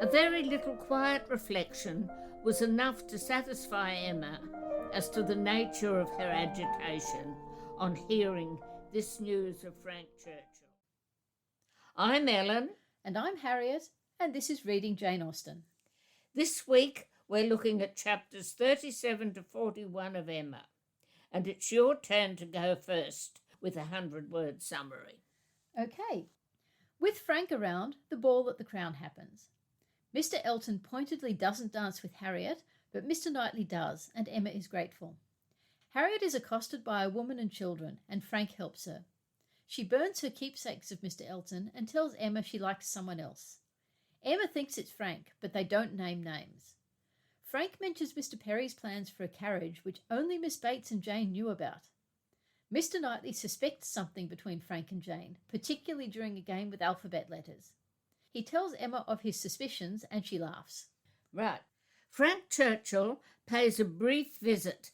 A very little quiet reflection was enough to satisfy Emma as to the nature of her agitation on hearing this news of Frank Churchill. I'm Ellen. And I'm Harriet, and this is Reading Jane Austen. This week we're looking at chapters 37 to 41 of Emma, and it's your turn to go first with a 100-word summary. Okay. With Frank around, the ball at the Crown happens. Mr. Elton pointedly doesn't dance with Harriet, but Mr. Knightley does, and Emma is grateful. Harriet is accosted by a woman and children, and Frank helps her. She burns her keepsakes of Mr. Elton and tells Emma she likes someone else. Emma thinks it's Frank, but they don't name names. Frank mentions Mr. Perry's plans for a carriage, which only Miss Bates and Jane knew about. Mr. Knightley suspects something between Frank and Jane, particularly during a game with alphabet letters. He tells Emma of his suspicions, and she laughs. Right. Frank Churchill pays a brief visit.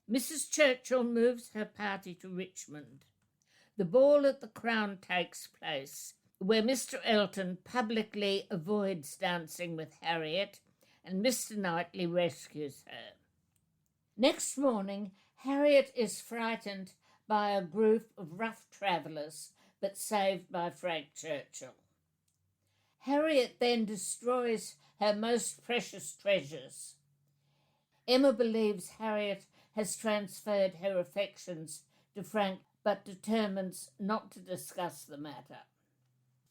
Mrs. Churchill moves her party to Richmond. The ball at the Crown takes place, where Mr. Elton publicly avoids dancing with Harriet, and Mr. Knightley rescues her. Next morning, Harriet is frightened by a group of rough travellers, but saved by Frank Churchill. Harriet then destroys her most precious treasures. Emma believes Harriet has transferred her affections to Frank, but determines not to discuss the matter.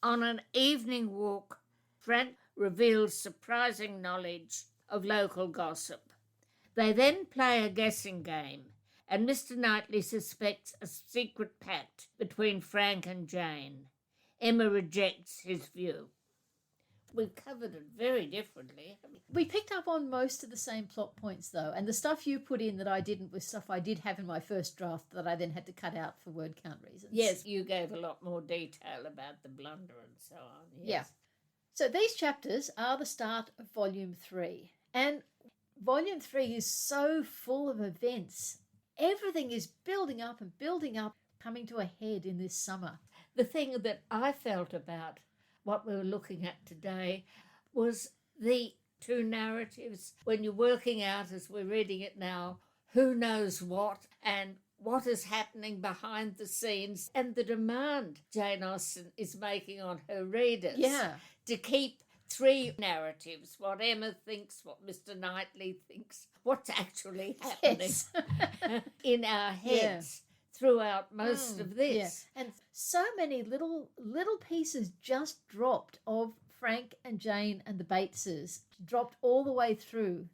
On an evening walk, Frank reveals surprising knowledge of local gossip. They then play a guessing game, and Mr. Knightley suspects a secret pact between Frank and Jane. Emma rejects his view. We've covered it very differently. We picked up on most of the same plot points, though, and the stuff you put in that I didn't was stuff I did have in my first draft that I then had to cut out for word count reasons. Yes, you gave a lot more detail about the blunder and so on. Yes. Yeah. So these chapters are the start of Volume 3, and Volume 3 is so full of events. Everything is building up, coming to a head in this summer. The thing that I felt about what we were looking at today was the two narratives. When you're working out, as we're reading it now, who knows what and what is happening behind the scenes, and the demand Jane Austen is making on her readers to keep three narratives, what Emma thinks, what Mr. Knightley thinks, what's actually happening in our heads. Throughout most of this. Yeah. And so many little pieces just dropped of Frank and Jane and the Bateses, dropped all the way through.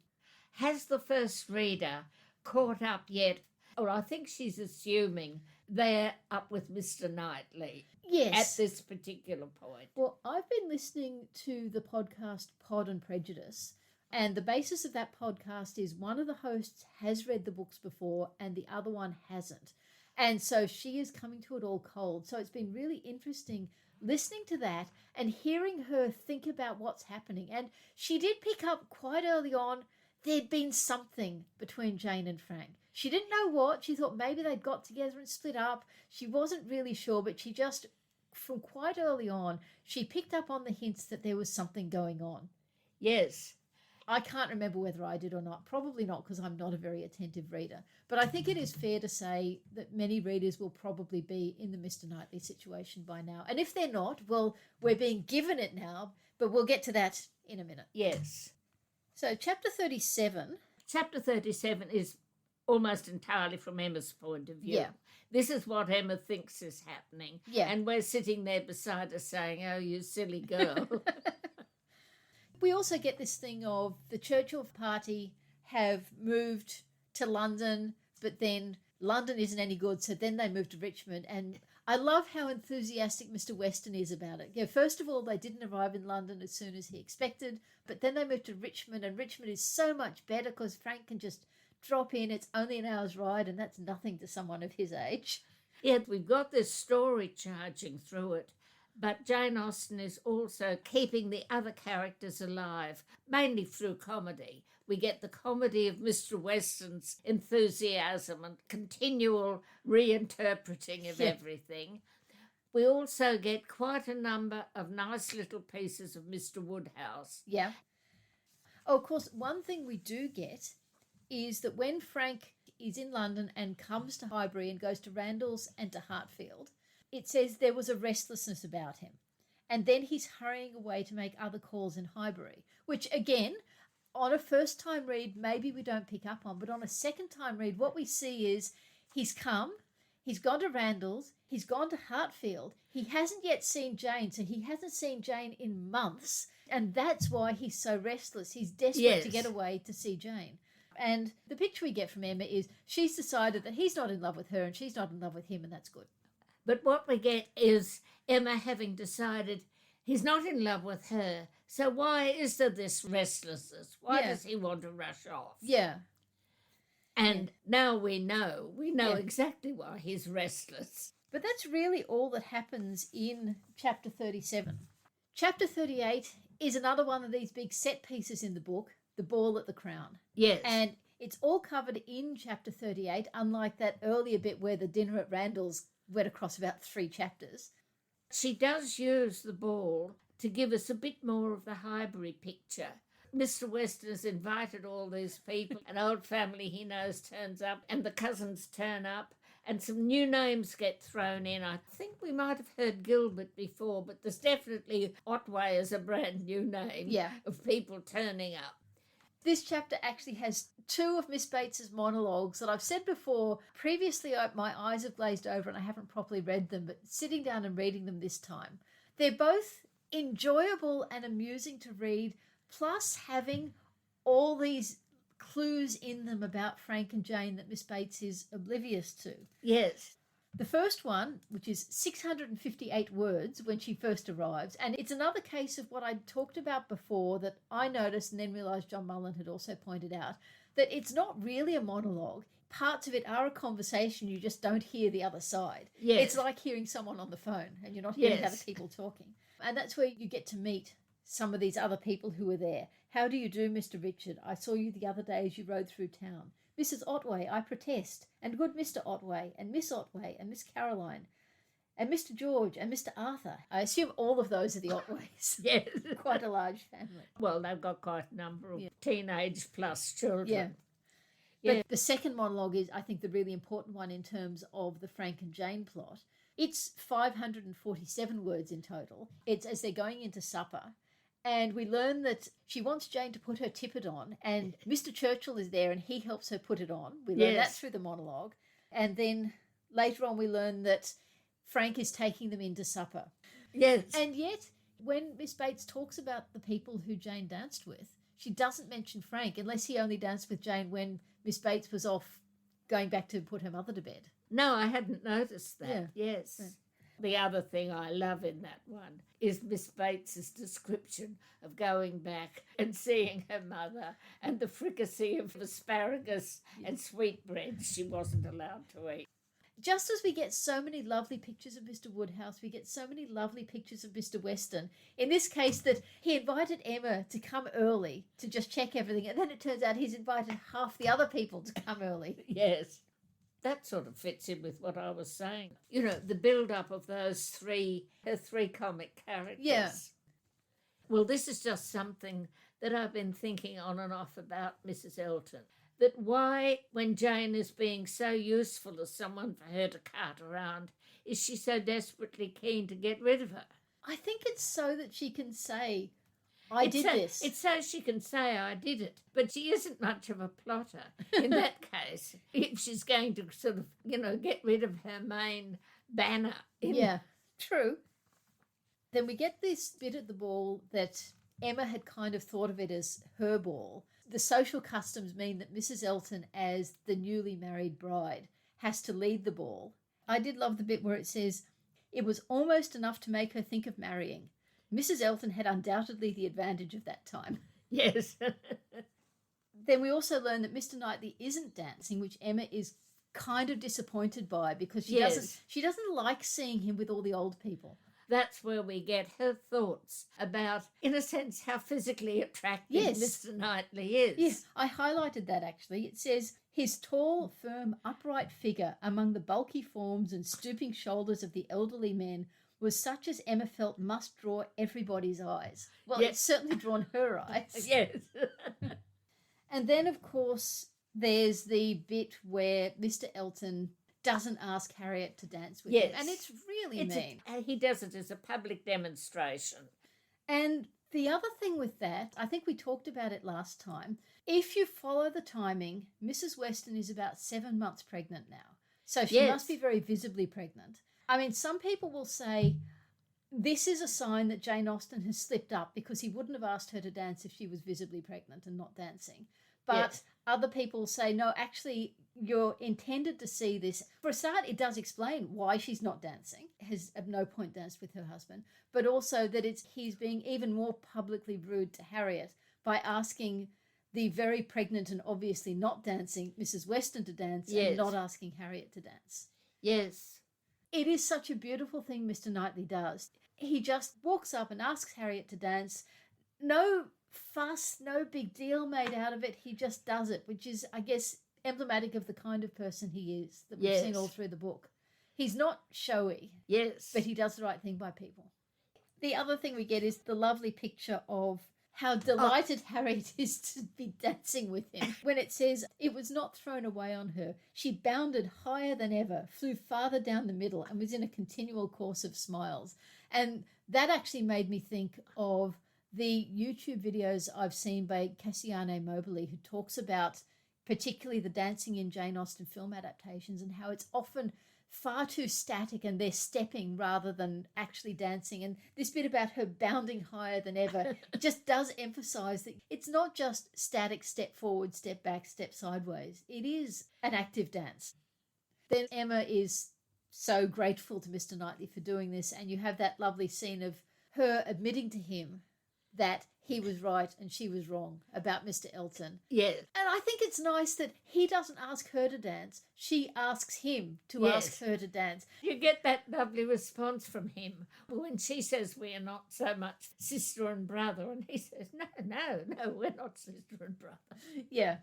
Has the first reader caught up yet? Or I think she's assuming they're up with Mr. Knightley at this particular point. Well, I've been listening to the podcast Pod and Prejudice, and the basis of that podcast is one of the hosts has read the books before and the other one hasn't. And so she is coming to it all cold. So it's been really interesting listening to that and hearing her think about what's happening. And she did pick up quite early on there'd been something between Jane and Frank. She didn't know what. She thought maybe they'd got together and split up. She wasn't really sure, but she just, from quite early on, she picked up on the hints that there was something going on. Yes. I can't remember whether I did or not. Probably not, because I'm not a very attentive reader. But I think it is fair to say that many readers will probably be in the Mr. Knightley situation by now. And if they're not, well, we're being given it now, but we'll get to that in a minute. Yes. So chapter 37. Chapter 37 is almost entirely from Emma's point of view. Yeah. This is what Emma thinks is happening. Yeah. And we're sitting there beside her saying, oh, you silly girl. We also get this thing of the Churchill party have moved to London, but then London isn't any good, so then they moved to Richmond. And I love how enthusiastic Mr. Weston is about it. You know, first of all, they didn't arrive in London as soon as he expected, but then they moved to Richmond, and Richmond is so much better because Frank can just drop in. It's only an hour's ride, and that's nothing to someone of his age. Yet we've got this story charging through it. But Jane Austen is also keeping the other characters alive, mainly through comedy. We get the comedy of Mr. Weston's enthusiasm and continual reinterpreting of everything. We also get quite a number of nice little pieces of Mr Woodhouse. Yeah. Oh, of course, one thing we do get is that when Frank is in London and comes to Highbury and goes to Randalls and to Hartfield, it says there was a restlessness about him. And then he's hurrying away to make other calls in Highbury, which again, on a first time read, maybe we don't pick up on, but on a second time read, what we see is he's come, he's gone to Randalls, he's gone to Hartfield, he hasn't yet seen Jane, so he hasn't seen Jane in months, and that's why he's so restless. He's desperate to get away to see Jane. And the picture we get from Emma is she's decided that he's not in love with her and she's not in love with him, and that's good. But what we get is Emma having decided he's not in love with her, so why is there this restlessness? Why does he want to rush off? Yeah. And now we know exactly why he's restless. But that's really all that happens in chapter 37. Chapter 38 is another one of these big set pieces in the book, the ball at the Crown. Yes. And it's all covered in chapter 38, unlike that earlier bit where the dinner at Randalls went across about 3 chapters. She does use the ball to give us a bit more of the Highbury picture. Mr Weston has invited all these people. An old family he knows turns up, and the cousins turn up, and some new names get thrown in. I think we might have heard Gilbert before, but there's definitely Otway as a brand new name of people turning up. This chapter actually has 2 of Miss Bates's monologues that I've said before. Previously, my eyes have glazed over and I haven't properly read them, but sitting down and reading them this time, they're both enjoyable and amusing to read, plus having all these clues in them about Frank and Jane that Miss Bates is oblivious to. Yes. The first one, which is 658 words when she first arrives, and it's another case of what I talked about before that I noticed and then realised John Mullen had also pointed out, that it's not really a monologue. Parts of it are a conversation, you just don't hear the other side. Yes. It's like hearing someone on the phone and you're not hearing other people talking. And that's where you get to meet some of these other people who are there. How do you do, Mr Richard? I saw you the other day as you rode through town. Mrs Otway, I protest, and good Mr Otway, and Miss Otway, and Miss Caroline, and Mr George, and Mr Arthur. I assume all of those are the Otways. Yes. Quite a large family. Well, they've got quite a number of teenage plus children. Yeah. But the second monologue is, I think, the really important one in terms of the Frank and Jane plot. It's 547 words in total. It's as they're going into supper. And we learn that she wants Jane to put her tippet on, and Mr Churchill is there and he helps her put it on. We learn that through the monologue. And then later on we learn that Frank is taking them into supper. Yes. And yet, when Miss Bates talks about the people who Jane danced with, she doesn't mention Frank, unless he only danced with Jane when Miss Bates was off going back to put her mother to bed. No, I hadn't noticed that. Yeah. Yes. Yeah. The other thing I love in that one is Miss Bates's description of going back and seeing her mother and the fricassee of asparagus and sweetbreads she wasn't allowed to eat. Just as we get so many lovely pictures of Mr Woodhouse, we get so many lovely pictures of Mr Weston. In this case, that he invited Emma to come early to just check everything, and then it turns out he's invited half the other people to come early. Yes. That sort of fits in with what I was saying. You know, the build-up of her 3 comic characters. Yeah. Well, this is just something that I've been thinking on and off about Mrs Elton. That why, when Jane is being so useful as someone for her to cart around, is she so desperately keen to get rid of her? I think it's so that she can say, I did this. It's so she can say, I did it. But she isn't much of a plotter in that case. If she's going to sort of, get rid of her main banner. Yeah, true. Then we get this bit at the ball that Emma had kind of thought of it as her ball. The social customs mean that Mrs Elton, as the newly married bride, has to lead the ball. I did love the bit where it says, it was almost enough to make her think of marrying. Mrs Elton had undoubtedly the advantage of that time. Yes. Then we also learn that Mr Knightley isn't dancing, which Emma is kind of disappointed by because she doesn't like seeing him with all the old people. That's where we get her thoughts about, in a sense, how physically attractive Mr Knightley is. Yes, I highlighted that actually. It says, his tall, firm, upright figure among the bulky forms and stooping shoulders of the elderly men was such as Emma felt must draw everybody's eyes. Well, Yes. it's certainly drawn her eyes. Yes. And then, of course, there's the bit where Mr. Elton doesn't ask Harriet to dance with him. Yes. And it's really mean. He does it as a public demonstration. And the other thing with that, I think we talked about it last time, if you follow the timing, Mrs. Weston is about 7 months pregnant now. So she must be very visibly pregnant. I mean, some people will say this is a sign that Jane Austen has slipped up because he wouldn't have asked her to dance if she was visibly pregnant and not dancing. But other people say, no, actually, you're intended to see this. For a start, it does explain why she's not dancing, has at no point danced with her husband, but also that he's being even more publicly rude to Harriet by asking the very pregnant and obviously not dancing Mrs. Weston to dance and not asking Harriet to dance. Yes. It is such a beautiful thing Mr. Knightley does. He just walks up and asks Harriet to dance. No fuss, no big deal made out of it. He just does it, which is, I guess, emblematic of the kind of person he is that we've seen all through the book. He's not showy, but he does the right thing by people. The other thing we get is the lovely picture of how delighted Harriet is to be dancing with him. When it says, it was not thrown away on her. She bounded higher than ever, flew farther down the middle, and was in a continual course of smiles. And that actually made me think of the YouTube videos I've seen by Cassiane Mobley, who talks about particularly the dancing in Jane Austen film adaptations and how it's often far too static and they're stepping rather than actually dancing. And this bit about her bounding higher than ever just does emphasize that it's not just static, step forward, step back, step sideways. It is an active dance. Then Emma is so grateful to Mr. Knightley for doing this, and you have that lovely scene of her admitting to him that he was right and she was wrong about Mr. Elton. Yes. And I think it's nice that he doesn't ask her to dance. She asks him to ask her to dance. You get that lovely response from him when she says we are not so much sister and brother, and he says, no, we're not sister and brother. Yeah.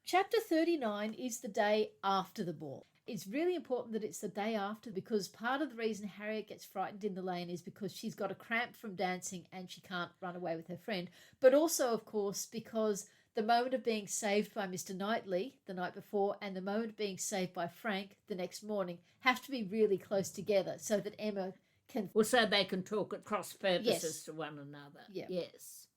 Chapter 39 is the day after the ball. It's really important that it's the day after, because part of the reason Harriet gets frightened in the lane is because she's got a cramp from dancing and she can't run away with her friend. But also, of course, because the moment of being saved by Mr. Knightley the night before and the moment of being saved by Frank the next morning have to be really close together so that Emma can... Well, so they can talk at cross purposes to one another. Yeah. Yes.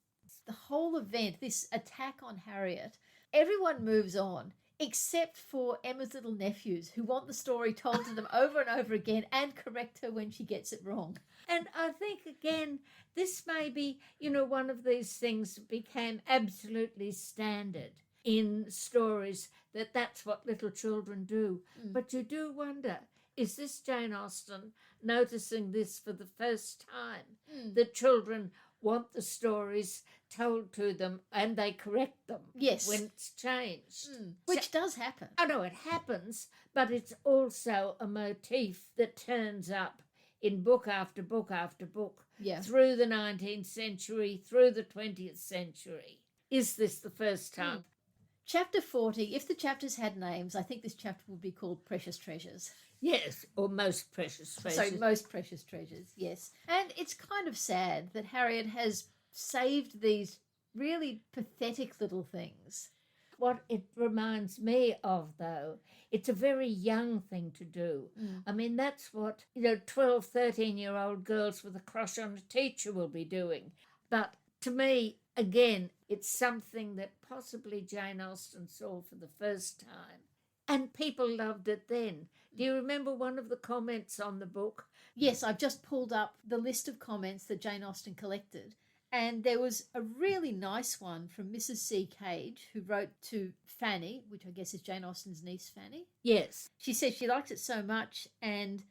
The whole event, this attack on Harriet, everyone moves on, except for Emma's little nephews, who want the story told to them over and over again and correct her when she gets it wrong. And I think, again, this may be, one of these things that became absolutely standard in stories, that's what little children do. But you do wonder, is this Jane Austen noticing this for the first time, that children want the stories told to them and they correct them when it's changed. Which does happen. Oh, no, it happens, but it's also a motif that turns up in book after book after book through the 19th century, through the 20th century. Is this the first time? Chapter 40, if the chapters had names, I think this chapter would be called Precious Treasures. Yes, or Most Precious Treasures. So, Most Precious Treasures, yes. And it's kind of sad that Harriet has saved these really pathetic little things. What it reminds me of, though, it's a very young thing to do. I mean, that's what, 12, 13-year-old girls with a crush on a teacher will be doing. But to me, again, it's something that possibly Jane Austen saw for the first time. And people loved it then. Do you remember one of the comments on the book? Yes, I've just pulled up the list of comments that Jane Austen collected. And there was a really nice one from Mrs. C. Cage, who wrote to Fanny, which I guess is Jane Austen's niece, Fanny. Yes. She said she likes it so much, and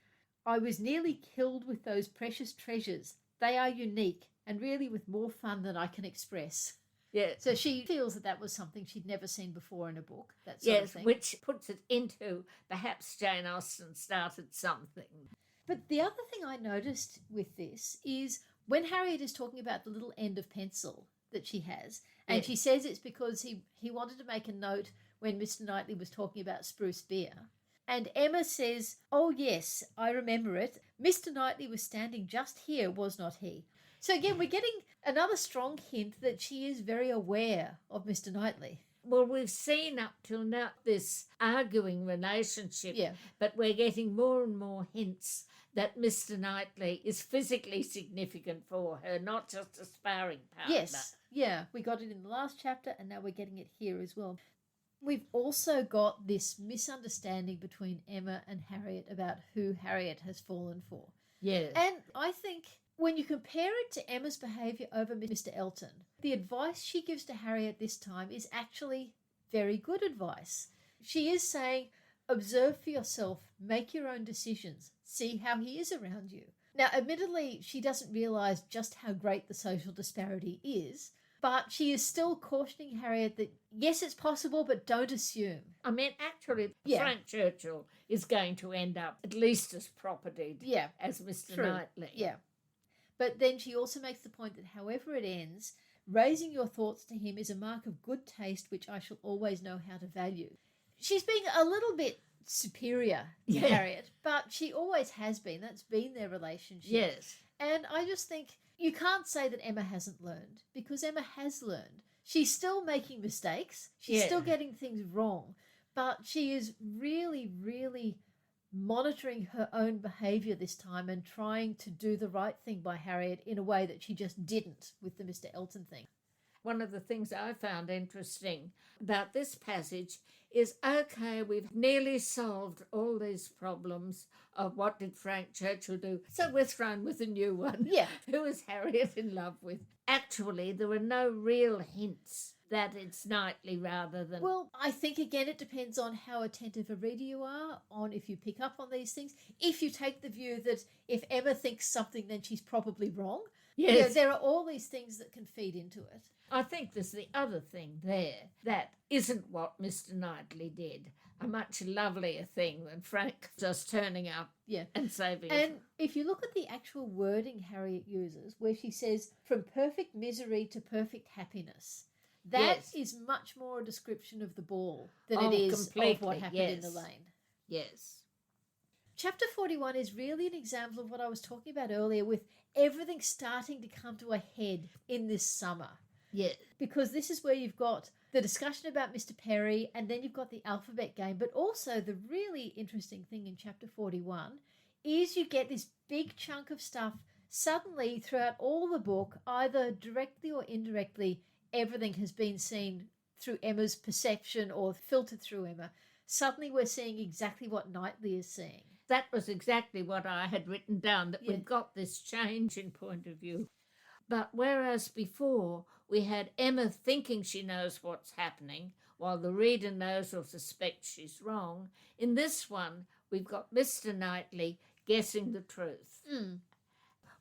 I was nearly killed with those precious treasures. They are unique and really with more fun than I can express. Yes. So she feels that was something she'd never seen before in a book, that sort of thing. Which puts it into perhaps Jane Austen started something. But the other thing I noticed with this is when Harriet is talking about the little end of pencil that she has, and she says it's because he wanted to make a note when Mr. Knightley was talking about spruce beer. And Emma says, "Oh, yes, I remember it. Mr. Knightley was standing just here, was not he?" So again, we're getting another strong hint that she is very aware of Mr. Knightley. Well, we've seen up till now this arguing relationship, Yeah. but we're getting more and more hints that Mr. Knightley is physically significant for her, not just a sparring partner. Yes. Yeah, we got it in the last chapter, and now we're getting it here as well. We've also got this misunderstanding between Emma and Harriet about who Harriet has fallen for. Yes. And I think when you compare it to Emma's behaviour over Mr. Elton, the advice she gives to Harriet this time is actually very good advice. She is saying, observe for yourself, make your own decisions, see how he is around you. Now, admittedly, she doesn't realise just how great the social disparity is, but she is still cautioning Harriet that, yes, it's possible, but don't assume. I mean, actually, Yeah. Frank Churchill is going to end up at least as propertied Yeah, as Mr. true. Knightley. Yeah. But then she also makes the point that however it ends, raising your thoughts to him is a mark of good taste which I shall always know how to value. She's being a little bit superior to Yeah. Harriet, but she always has been. That's been their relationship. Yes. And I just think you can't say that Emma hasn't learned, because Emma has learned. She's still making mistakes. She's Yeah. still getting things wrong, but she is really, really monitoring her own behaviour this time and trying to do the right thing by Harriet in a way that she just didn't with the Mr. Elton thing. One of the things I found interesting about this passage is, okay, we've nearly solved all these problems of what did Frank Churchill do, so we're thrown with a new one. Yeah. Who is Harriet in love with? Actually, there were no real hints that it's Knightley rather than... Well, I think, again, it depends on how attentive a reader you are, on if you pick up on these things. If you take the view that if Emma thinks something, then she's probably wrong. Yes. You know, there are all these things that can feed into it. I think there's the other thing there that isn't what Mr. Knightley did. A much lovelier thing than Frank just turning up Yeah. and saving And if you look at the actual wording Harriet uses, where she says, from perfect misery to perfect happiness, that Yes. is much more a description of the ball than Oh, it is of completely, what happened in the yes. lane. Yes. Chapter 41 is really an example of what I was talking about earlier, with everything starting to come to a head in this summer. Yes. Because this is where you've got the discussion about Mr. Perry, and then you've got the alphabet game. But also the really interesting thing in chapter 41 is you get this big chunk of stuff suddenly throughout all the book, either directly or indirectly. Everything has been seen through Emma's perception or filtered through Emma. Suddenly we're seeing exactly what Knightley is seeing. That was exactly what I had written down, that Yeah. we've got this change in point of view. But whereas before we had Emma thinking she knows what's happening, while the reader knows or suspects she's wrong, in this one we've got Mr. Knightley guessing the truth.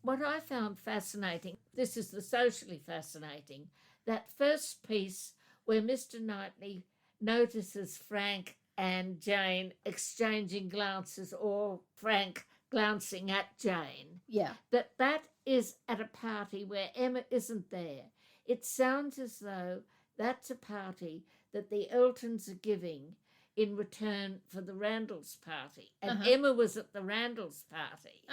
What I found fascinating, this is the socially fascinating, that first piece where Mr. Knightley notices Frank and Jane exchanging glances, or Frank glancing at Jane, Yeah. that is at a party where Emma isn't there. It sounds as though that's a party that the Eltons are giving in return for the Randalls party. And Emma was at the Randalls party,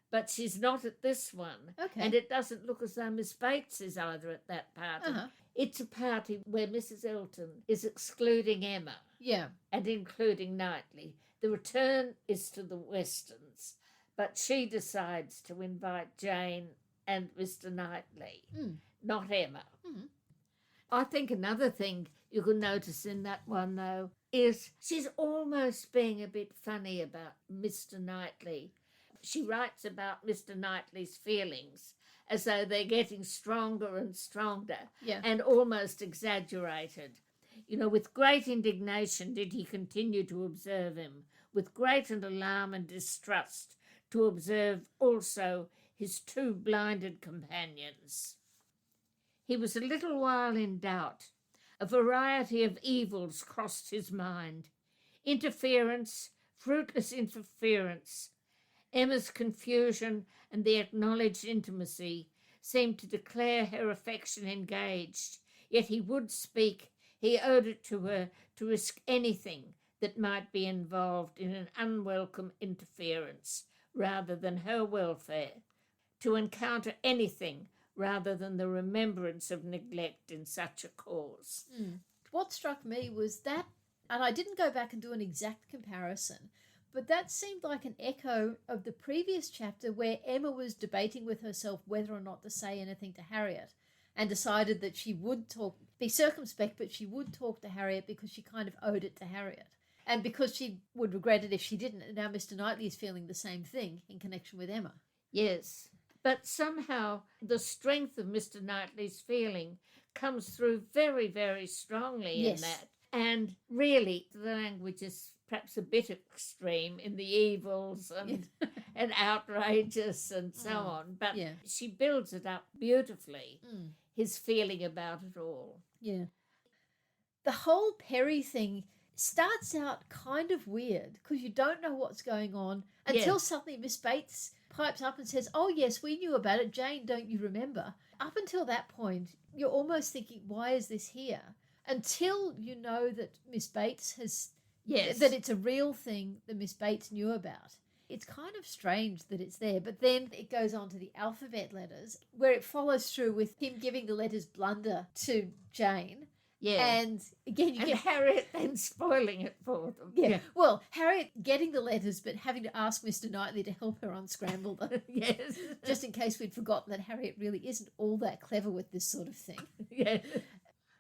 but she's not at this one. Okay. And it doesn't look as though Miss Bates is either at that party. It's a party where Mrs. Elton is excluding Emma Yeah. and including Knightley. The return is to the Westons, but she decides to invite Jane and Mr. Knightley, not Emma. I think another thing you can notice in that one, though, is she's almost being a bit funny about Mr. Knightley. She writes about Mr. Knightley's feelings as though they're getting stronger and stronger, Yeah. and almost exaggerated. You know, with great indignation did he continue to observe him, with great alarm and distrust to observe also his two blinded companions. He was a little while in doubt. A variety of evils crossed his mind. Interference, fruitless interference. Emma's confusion and the acknowledged intimacy seemed to declare her affection engaged, yet he would speak. He owed it to her to risk anything that might be involved in an unwelcome interference rather than her welfare, to encounter anything rather than the remembrance of neglect in such a cause. What struck me was that, and I didn't go back and do an exact comparison, but that seemed like an echo of the previous chapter where Emma was debating with herself whether or not to say anything to Harriet, and decided that she would be circumspect, but she would talk to Harriet because she kind of owed it to Harriet. And because she would regret it if she didn't. And now Mr. Knightley is feeling the same thing in connection with Emma. Yes, but somehow the strength of Mr. Knightley's feeling comes through very, very strongly in that. And really, the language is perhaps a bit extreme in the evils and outrageous and so on. But she builds it up beautifully, his feeling about it all. Yeah. The whole Perry thing starts out kind of weird because you don't know what's going on until suddenly Miss Bates pipes up and says, "Oh, yes, we knew about it. Jane, don't you remember?" Up until that point, you're almost thinking, why is this here? Until you know that Miss Bates has, that it's a real thing that Miss Bates knew about. It's kind of strange that it's there, but then it goes on to the alphabet letters where it follows through with him giving the letters blunder to Jane. Yeah. And again, you get Harriet then spoiling it for them. Yeah. Well, Harriet getting the letters, but having to ask Mr. Knightley to help her unscramble them. Yes. Just in case we'd forgotten that Harriet really isn't all that clever with this sort of thing. Yes.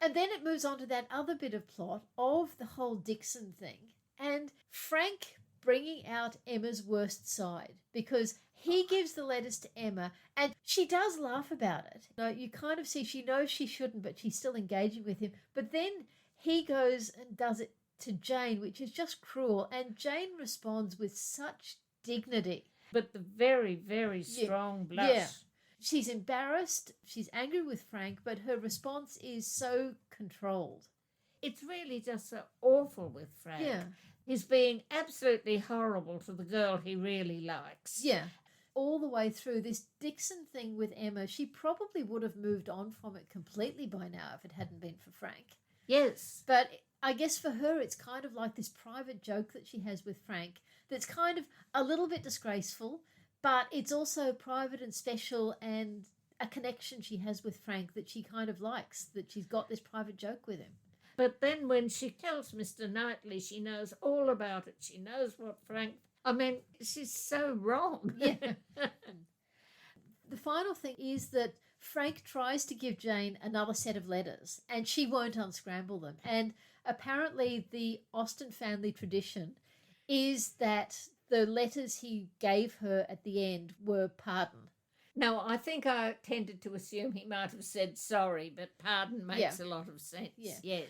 And then it moves on to that other bit of plot of the whole Dixon thing. And Frank bringing out Emma's worst side because he gives the letters to Emma and she does laugh about it. You kind of see she knows she shouldn't, but she's still engaging with him. But then he goes and does it to Jane, which is just cruel. And Jane responds with such dignity. But the very, very strong blush. Yeah. She's embarrassed. She's angry with Frank, but her response is so controlled. It's really just so awful with Frank. Yeah. He's being absolutely horrible to the girl he really likes. Yeah. All the way through this Dixon thing with Emma, she probably would have moved on from it completely by now if it hadn't been for Frank. Yes. But I guess for her, it's kind of like this private joke that she has with Frank that's kind of a little bit disgraceful, but it's also private and special and a connection she has with Frank that she kind of likes, that she's got this private joke with him. But then when she tells Mr. Knightley she knows all about it, she knows what Frank... I mean, she's so wrong. Yeah. The final thing is that Frank tries to give Jane another set of letters and she won't unscramble them. And apparently the Austen family tradition is that the letters he gave her at the end were pardon. No, I think I tended to assume he might have said sorry, but pardon makes a lot of sense. Yeah. Yes.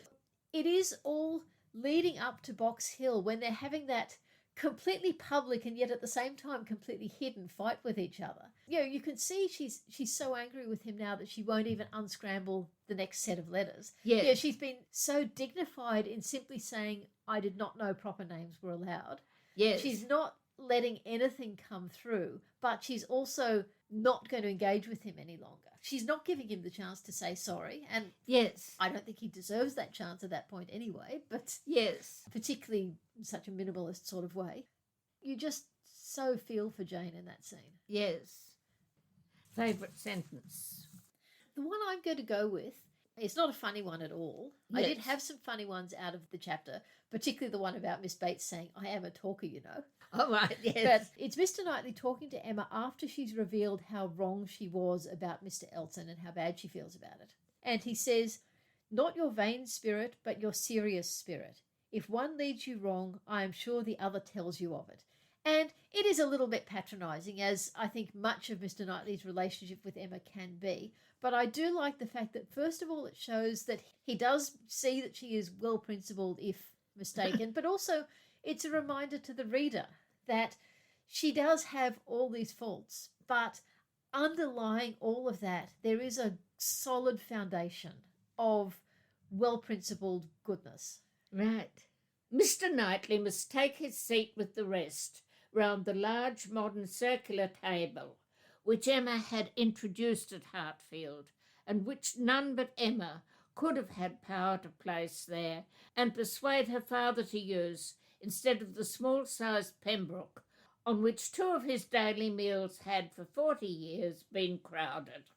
It is all leading up to Box Hill when they're having that completely public and yet at the same time completely hidden fight with each other. You can see she's so angry with him now that she won't even unscramble the next set of letters. Yeah. She's been so dignified in simply saying, "I did not know proper names were allowed." Yes. She's not letting anything come through, but she's also not going to engage with him any longer. She's not giving him the chance to say sorry, and yes, I don't think he deserves that chance at that point anyway, but yes, particularly in such a minimalist sort of way. You just so feel for Jane in that scene. Yes. Favourite sentence? The one I'm going to go with, it's not a funny one at all. Yes. I did have some funny ones out of the chapter, particularly the one about Miss Bates saying, "I am a talker, you know." Oh, right, yes. But it's Mr. Knightley talking to Emma after she's revealed how wrong she was about Mr. Elton and how bad she feels about it. And he says, "Not your vain spirit, but your serious spirit. If one leads you wrong, I am sure the other tells you of it." And it is a little bit patronising, as I think much of Mr. Knightley's relationship with Emma can be. But I do like the fact that, first of all, it shows that he does see that she is well-principled, if mistaken, but also it's a reminder to the reader that she does have all these faults, but underlying all of that, there is a solid foundation of well-principled goodness. Right. Mr. Knightley must take his seat with the rest round the large modern circular table which Emma had introduced at Hartfield, and which none but Emma could have had power to place there and persuade her father to use instead of the small-sized Pembroke, on which two of his daily meals had for 40 years been crowded.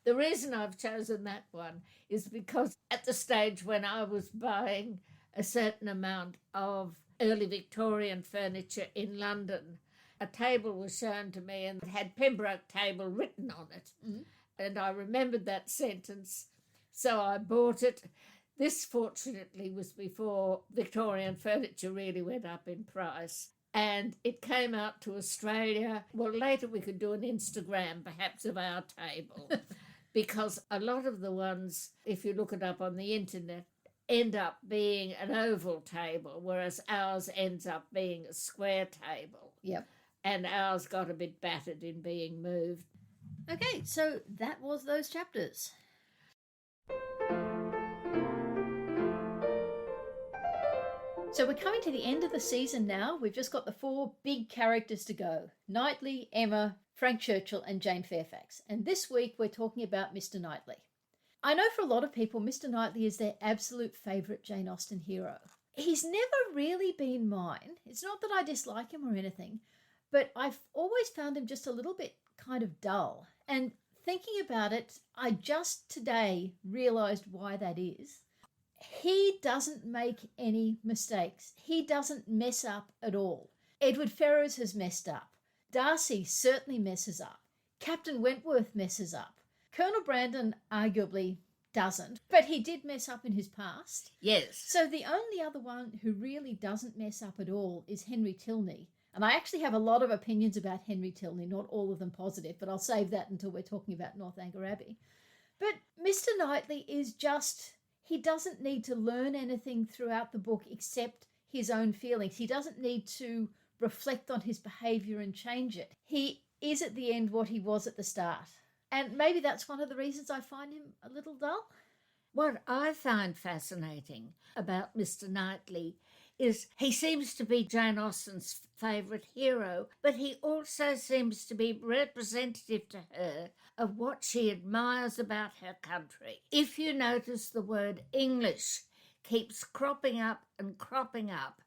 The reason I've chosen that one is because at the stage when I was buying a certain amount of early Victorian furniture in London, a table was shown to me and it had Pembroke table written on it. Mm. And I remembered that sentence, so I bought it. This, fortunately, was before Victorian furniture really went up in price. And it came out to Australia. Well, later we could do an Instagram, perhaps, of our table, because a lot of the ones, if you look it up on the internet, end up being an oval table, whereas ours ends up being a square table. Yep. And ours got a bit battered in being moved. Okay, so that was those chapters. So we're coming to the end of the season now. We've just got the four big characters to go. Knightley, Emma, Frank Churchill and Jane Fairfax. And this week we're talking about Mr Knightley. I know for a lot of people, Mr Knightley is their absolute favourite Jane Austen hero. He's never really been mine. It's not that I dislike him or anything, but I've always found him just a little bit kind of dull. And thinking about it, I just today realised why that is. He doesn't make any mistakes. He doesn't mess up at all. Edward Ferrars has messed up. Darcy certainly messes up. Captain Wentworth messes up. Colonel Brandon arguably doesn't, but he did mess up in his past. Yes. So the only other one who really doesn't mess up at all is Henry Tilney. And I actually have a lot of opinions about Henry Tilney, not all of them positive, but I'll save that until we're talking about Northanger Abbey. But Mr Knightley is just... He doesn't need to learn anything throughout the book except his own feelings. He doesn't need to reflect on his behaviour and change it. He is at the end what he was at the start. And maybe that's one of the reasons I find him a little dull. What I find fascinating about Mr Knightley is he seems to be Jane Austen's favourite hero, but he also seems to be representative to her of what she admires about her country. If you notice, the word English keeps cropping up and cropping up.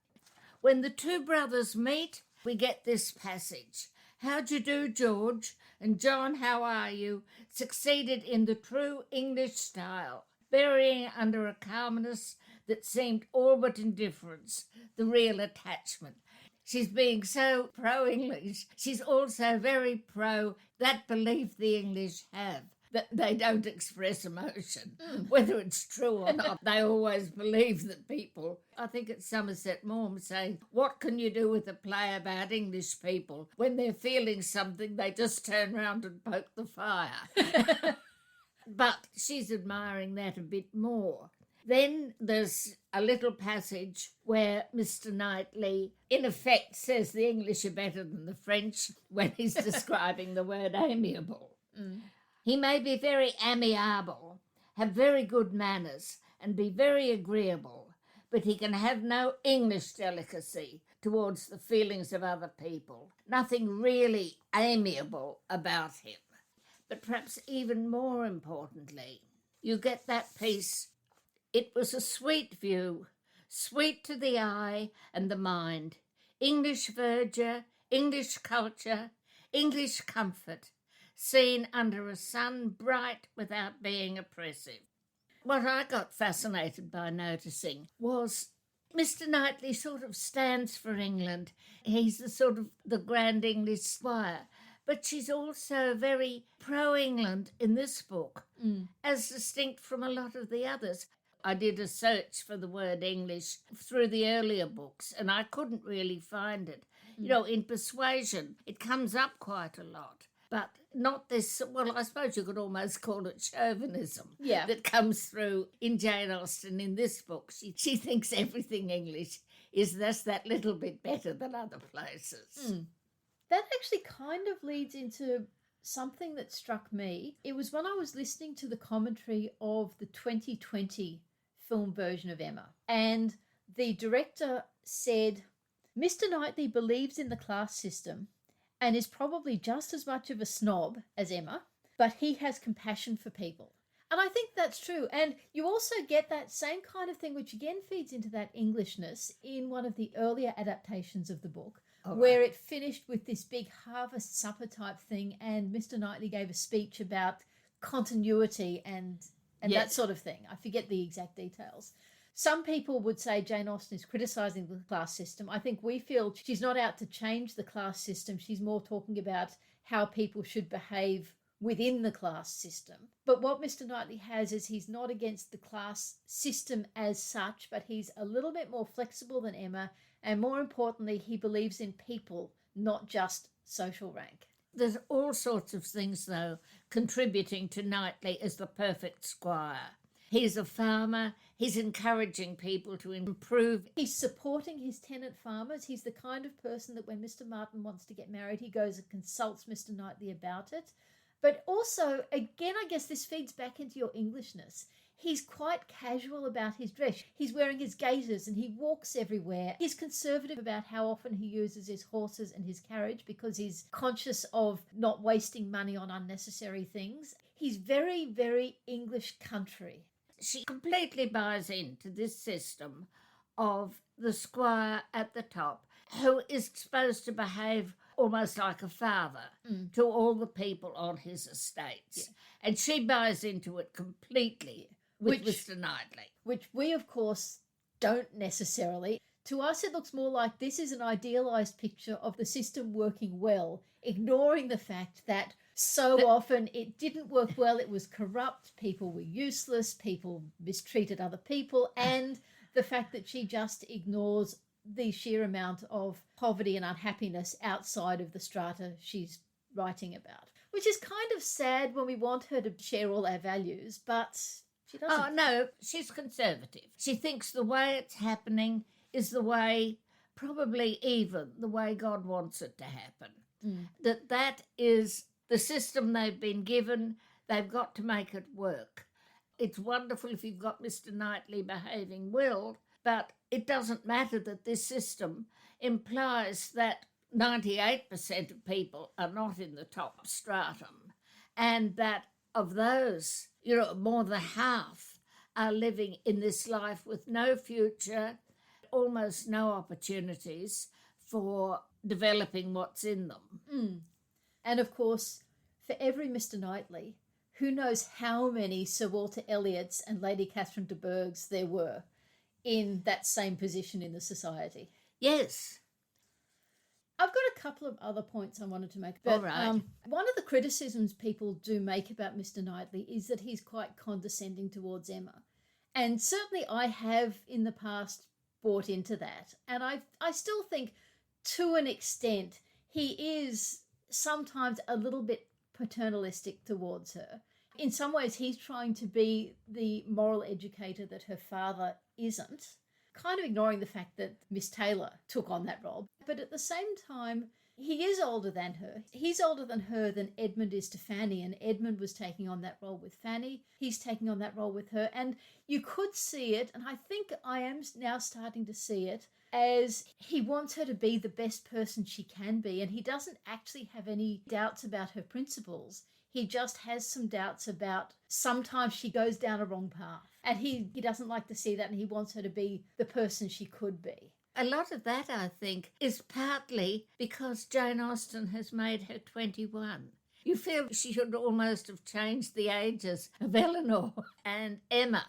When the two brothers meet, we get this passage. "How'd you do, George? And John, how are you?" succeeded in the true English style, burying under a calmness that seemed all but indifference the real attachment. She's being so pro-English. She's also very pro that belief the English have, that they don't express emotion. Whether it's true or not, they always believe that people... I think it's Somerset Maugham saying, what can you do with a play about English people? When they're feeling something, they just turn round and poke the fire. But she's admiring that a bit more. Then there's a little passage where Mr Knightley, in effect, says the English are better than the French when he's describing the word amiable. Mm. He may be very amiable, have very good manners, and be very agreeable, but he can have no English delicacy towards the feelings of other people. Nothing really amiable about him. But perhaps even more importantly, you get that piece... It was a sweet view, sweet to the eye and the mind. English verdure, English culture, English comfort, seen under a sun bright without being oppressive. What I got fascinated by noticing was Mr Knightley sort of stands for England. He's the grand English squire. But she's also very pro-England in this book, as distinct from a lot of the others. I did a search for the word English through the earlier books, and I couldn't really find it. You know, in Persuasion, it comes up quite a lot, but not this, well, I suppose you could almost call it chauvinism that comes through in Jane Austen in this book. She thinks everything English is just that little bit better than other places. That actually kind of leads into something that struck me. It was when I was listening to the commentary of the 2020 film version of Emma, and the director said, Mr Knightley believes in the class system and is probably just as much of a snob as Emma, but he has compassion for people. And I think that's true. And you also get that same kind of thing, which again feeds into that Englishness in one of the earlier adaptations of the book, where it finished with this big harvest supper type thing, and Mr. Knightley gave a speech about continuity and that sort of thing. I forget the exact details. Some people would say Jane Austen is criticising the class system. I think we feel she's not out to change the class system. She's more talking about how people should behave within the class system. But what Mr. Knightley has is he's not against the class system as such, but he's a little bit more flexible than Emma, and more importantly, he believes in people, not just social rank. There's all sorts of things, though, contributing to Knightley as the perfect squire. He's a farmer. He's encouraging people to improve. He's supporting his tenant farmers. He's the kind of person that when Mr. Martin wants to get married, he goes and consults Mr. Knightley about it. But also, again, I guess this feeds back into your Englishness. He's quite casual about his dress. He's wearing his gaiters and he walks everywhere. He's conservative about how often he uses his horses and his carriage because he's conscious of not wasting money on unnecessary things. He's very, very English country. She completely buys into this system of the squire at the top, who is supposed to behave almost like a father to all the people on his estates. Yeah. And she buys into it completely with Mr. Knightley. Which we, of course, don't necessarily. To us, it looks more like this is an idealised picture of the system working well, ignoring the fact that so often it didn't work well, it was corrupt, people were useless, people mistreated other people, and the fact that she just ignores the sheer amount of poverty and unhappiness outside of the strata she's writing about. Which is kind of sad when we want her to share all our values, but she doesn't. Oh, no, she's conservative. She thinks the way it's happening is the way, probably even the way God wants it to happen. That is the system they've been given. They've got to make it work. It's wonderful if you've got Mr. Knightley behaving well, but it doesn't matter that this system implies that 98% of people are not in the top stratum, and that of those, more than half are living in this life with no future, almost no opportunities for developing what's in them. And of course, for every Mr. Knightley, who knows how many Sir Walter Elliots and Lady Catherine de Bourghs there were in that same position in the society. Yes. I've got a couple of other points I wanted to make. But, all right. One of the criticisms people do make about Mr. Knightley is that he's quite condescending towards Emma. And certainly I have in the past bought into that. And I still think to an extent he is sometimes a little bit paternalistic towards her. In some ways, he's trying to be the moral educator that her father isn't, kind of ignoring the fact that Miss Taylor took on that role. But at the same time, he is older than her. He's older than her than Edmund is to Fanny, and Edmund was taking on that role with Fanny. He's taking on that role with her. And you could see it, and I think I am now starting to see it, as he wants her to be the best person she can be, and he doesn't actually have any doubts about her principles. He just has some doubts about sometimes she goes down a wrong path, and he doesn't like to see that, and he wants her to be the person she could be. A lot of that, I think, is partly because Jane Austen has made her 21. You feel she should almost have changed the ages of Eleanor and Emma.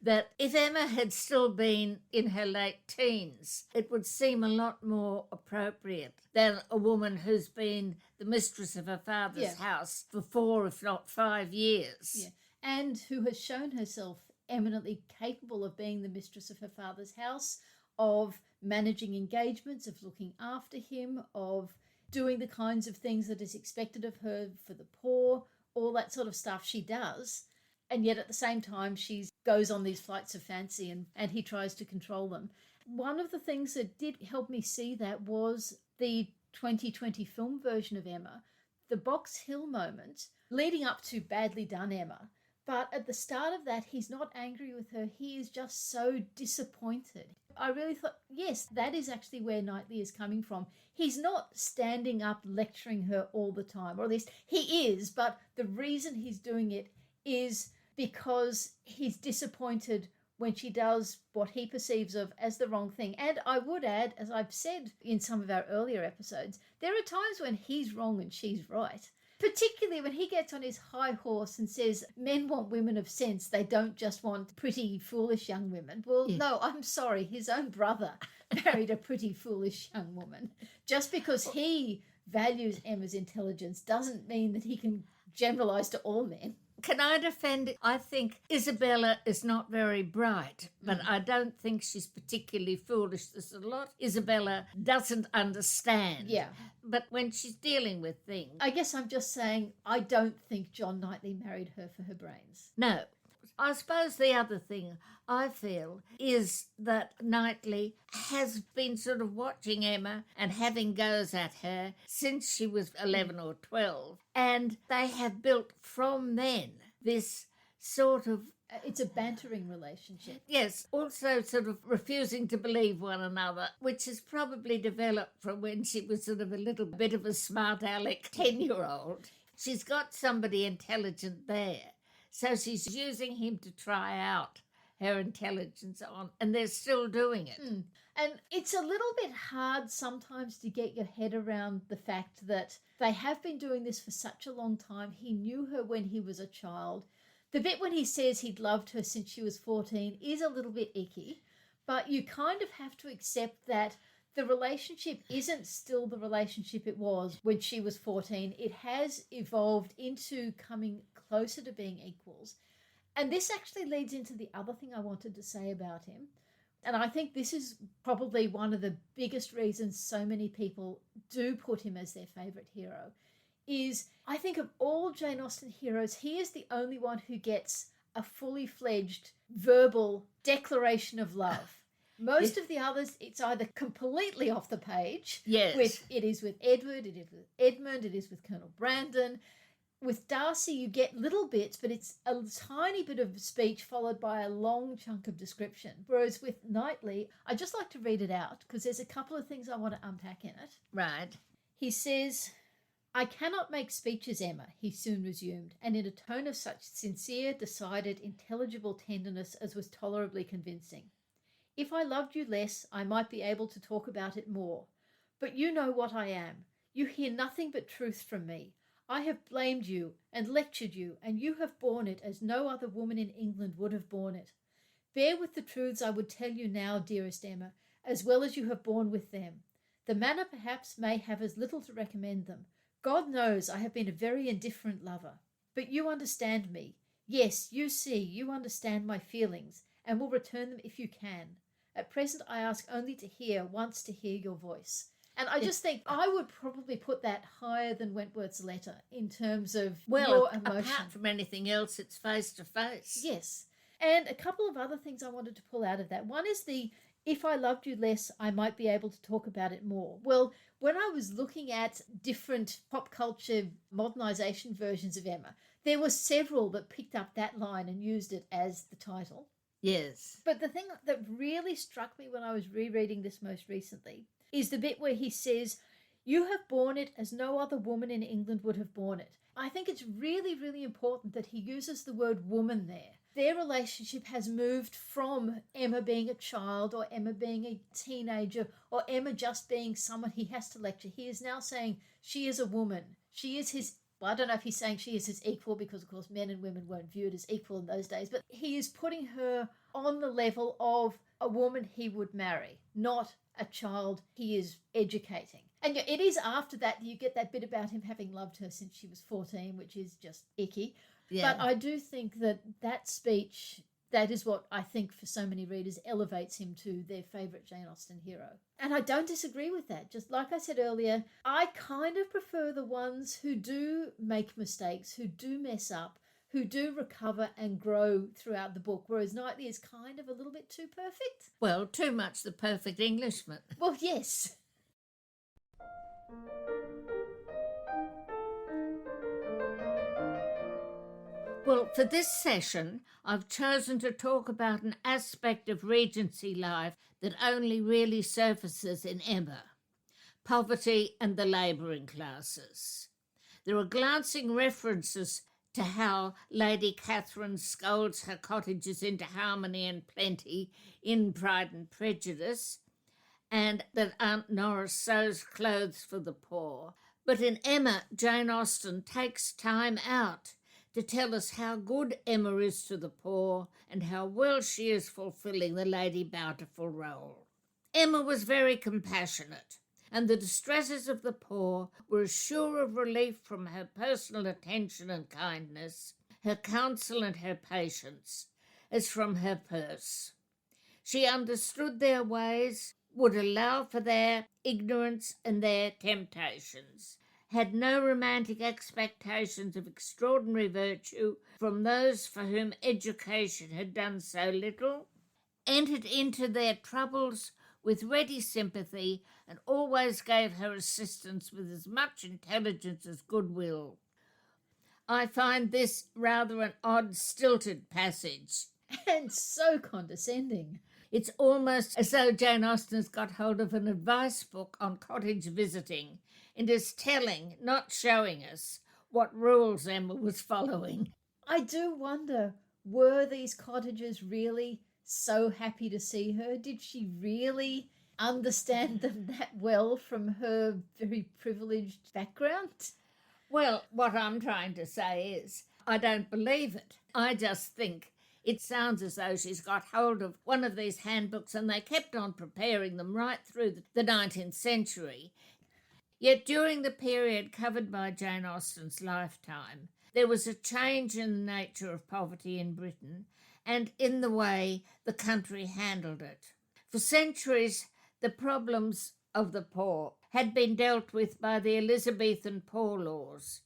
That if Emma had still been in her late teens, it would seem a lot more appropriate than a woman who's been the mistress of her father's house for 4, if not 5 years. Yeah. And who has shown herself eminently capable of being the mistress of her father's house, of managing engagements, of looking after him, of doing the kinds of things that is expected of her for the poor, all that sort of stuff she does. And yet at the same time, she goes on these flights of fancy and he tries to control them. One of the things that did help me see that was the 2020 film version of Emma, the Box Hill moment leading up to Badly Done Emma. But at the start of that, he's not angry with her. He is just so disappointed. I really thought, yes, that is actually where Knightley is coming from. He's not standing up lecturing her all the time, or at least he is, but the reason he's doing it is because he's disappointed when she does what he perceives of as the wrong thing. And I would add, as I've said in some of our earlier episodes, there are times when he's wrong and she's right. Particularly when he gets on his high horse and says, men want women of sense, they don't just want pretty, foolish young women. Well, Yeah. no, I'm sorry, his own brother married a pretty, foolish young woman. Just because he values Emma's intelligence doesn't mean that he can generalise to all men. Can I defend? I think Isabella is not very bright, but I don't think she's particularly foolish. There's a lot Isabella doesn't understand. Yeah. But when she's dealing with things... I guess I'm just saying I don't think John Knightley married her for her brains. No. I suppose the other thing I feel is that Knightley has been sort of watching Emma and having goes at her since she was 11 or 12, and they have built from then this sort of... It's a bantering relationship. Yes, also sort of refusing to believe one another, which has probably developed from when she was sort of a little bit of a smart aleck 10-year-old. She's got somebody intelligent there. So she's using him to try out her intelligence on, and they're still doing it. And it's a little bit hard sometimes to get your head around the fact that they have been doing this for such a long time. He knew her when he was a child. The bit when he says he'd loved her since she was 14 is a little bit icky, but you kind of have to accept that the relationship isn't still the relationship it was when she was 14. It has evolved into coming closer to being equals. And this actually leads into the other thing I wanted to say about him. And I think this is probably one of the biggest reasons so many people do put him as their favourite hero, is I think of all Jane Austen heroes, he is the only one who gets a fully fledged verbal declaration of love. Most of the others, it's either completely off the page. Yes. It is with Edward, it is with Edmund, it is with Colonel Brandon. With Darcy, you get little bits, but it's a tiny bit of speech followed by a long chunk of description. Whereas with Knightley, I just like to read it out because there's a couple of things I want to unpack in it. Right. He says, "I cannot make speeches, Emma," he soon resumed, and in a tone of such sincere, decided, intelligible tenderness as was tolerably convincing. "If I loved you less, I might be able to talk about it more. But you know what I am. You hear nothing but truth from me. I have blamed you and lectured you, and you have borne it as no other woman in England would have borne it. Bear with the truths I would tell you now, dearest Emma, as well as you have borne with them. The manner perhaps may have as little to recommend them. God knows I have been a very indifferent lover. But you understand me. Yes, you see, you understand my feelings, and will return them if you can. At present I ask only to hear, once to hear your voice." And I just think I would probably put that higher than Wentworth's letter in terms of your emotion. Apart from anything else, it's face to face. Yes. And a couple of other things I wanted to pull out of that. One is the, "If I loved you less, I might be able to talk about it more." Well, when I was looking at different pop culture modernisation versions of Emma, there were several that picked up that line and used it as the title. Yes. But the thing that really struck me when I was rereading this most recently is the bit where he says, "You have borne it as no other woman in England would have borne it." I think it's really, really important that he uses the word woman there. Their relationship has moved from Emma being a child or Emma being a teenager or Emma just being someone he has to lecture. He is now saying she is a woman. She is his... Well, I don't know if he's saying she is his equal because, of course, men and women weren't viewed as equal in those days, but he is putting her on the level of a woman he would marry, not a child he is educating. And it is after that you get that bit about him having loved her since she was 14, which is just icky. Yeah. But I do think that speech, that is what I think for so many readers elevates him to their favourite Jane Austen hero. And I don't disagree with that. Just like I said earlier, I kind of prefer the ones who do make mistakes, who do mess up, who do recover and grow throughout the book, whereas Knightley is kind of a little bit too perfect. Well, too much the perfect Englishman. Well, yes. Well, for this session, I've chosen to talk about an aspect of Regency life that only really surfaces in Emma: poverty and the labouring classes. There are glancing references to how Lady Catherine scolds her cottagers into harmony and plenty in Pride and Prejudice, and that Aunt Norris sews clothes for the poor. But in Emma, Jane Austen takes time out to tell us how good Emma is to the poor and how well she is fulfilling the Lady Bountiful role. Emma was very compassionate, and the distresses of the poor were as sure of relief from her personal attention and kindness, her counsel and her patience, as from her purse. She understood their ways, would allow for their ignorance and their temptations, had no romantic expectations of extraordinary virtue from those for whom education had done so little, entered into their troubles with ready sympathy, and always gave her assistance with as much intelligence as goodwill. I find this rather an odd, stilted passage. And so condescending. It's almost as though Jane Austen's got hold of an advice book on cottage visiting and is telling, not showing us, what rules Emma was following. I do wonder, were these cottagers really so happy to see her? Did she really understand them that well from her very privileged background? Well, what I'm trying to say is, I don't believe it. I just think it sounds as though she's got hold of one of these handbooks and they kept on preparing them right through the 19th century. Yet during the period covered by Jane Austen's lifetime, there was a change in the nature of poverty in Britain and in the way the country handled it. For centuries, the problems of the poor had been dealt with by the Elizabethan Poor Laws,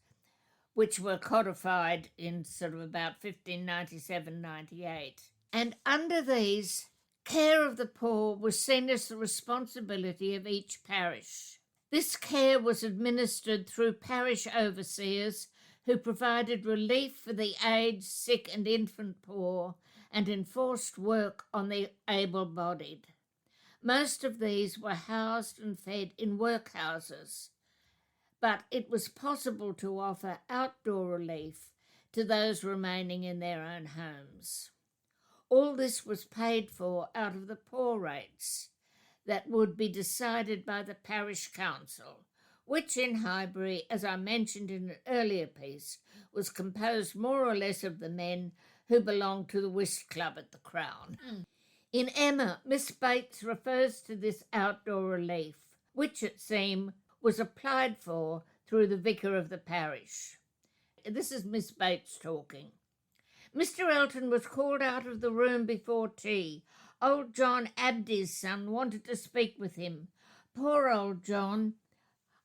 which were codified in sort of about 1597-98. And under these, care of the poor was seen as the responsibility of each parish. This care was administered through parish overseers who provided relief for the aged, sick and infant poor and enforced work on the able-bodied. Most of these were housed and fed in workhouses, but it was possible to offer outdoor relief to those remaining in their own homes. All this was paid for out of the poor rates that would be decided by the parish council, which in Highbury, as I mentioned in an earlier piece, was composed more or less of the men who belonged to the whist club at the Crown. In Emma, Miss Bates refers to this outdoor relief, which it seemed was applied for through the vicar of the parish. This is Miss Bates talking. Mr. Elton was called out of the room before tea. Old John Abdy's son wanted to speak with him. Poor old John.